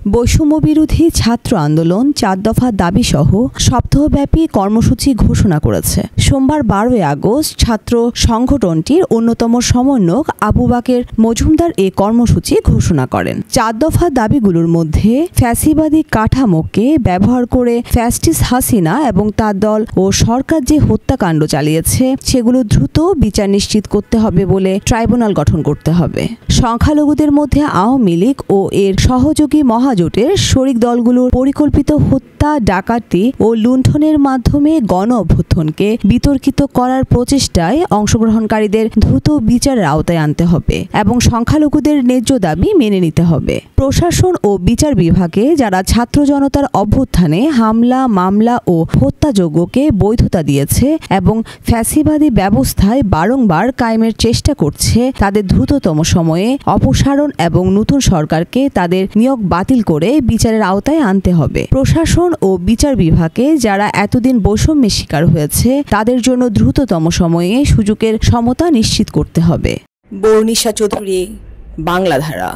বৈষম্য বিরোধী ছাত্র আন্দোলন ৪ দফা দাবিসহ সপ্তাহব্যাপী কর্মসূচি ঘোষণা করেছে। সোমবার ১২ আগস্ট ছাত্র সংগঠনটির অন্যতম সমন্বয়ক আবু বাকের মজুমদার এ কর্মসূচি ঘোষণা করেন। ৪ দফা দাবিগুলোর মধ্যে ফ্যাসিবাদী কাঠামোকে ব্যবহার করে ফ্যাসিস্ট হাসিনা এবং তার দল ও সরকার যে হত্যাকাণ্ড চালিয়েছে সেগুলো দ্রুত বিচার নিশ্চিত করতে হবে বলে ট্রাইব্যুনাল গঠন করতে হবে। সংখ্যালঘুদের মধ্যে আওয়ামী লীগ ও এর সহযোগী মহাজোটের শরিক দলগুলোর পরিকল্পিত হত্যা, ডাকাতি ও লুণ্ঠনের মাধ্যমে গণ অভ্যুত্থানকে বিতর্কিত করার প্রচেষ্টায় অংশগ্রহণকারীদের দ্রুত বিচারের আওতায় আনতে হবে এবং সংখ্যালঘুদের ন্যায্য দাবি মেনে নিতে হবে। প্রশাসন ও বিচার বিভাগে যারা ছাত্র জনতার অভ্যুত্থানে হামলা, মামলা ও হত্যাযজ্ঞকে বৈধতা দিয়েছে এবং ফ্যাসিবাদী ব্যবস্থায় বারংবার কায়েমের চেষ্টা করছে, তাদের দ্রুততম সময়ে অপসারণ এবং নতুন সরকারকে তাদের নিয়োগ বাতিল করে বিচারের আওতায় আনতে হবে। প্রশাসন ও বিচার বিভাগে যারা এতদিন বৈষম্যের শিকার হয়েছে তাদের জন্য দ্রুততম সময়ে সুযোগের সমতা নিশ্চিত করতে হবে। বর্ণিশা চৌধুরী, বাংলাধারা।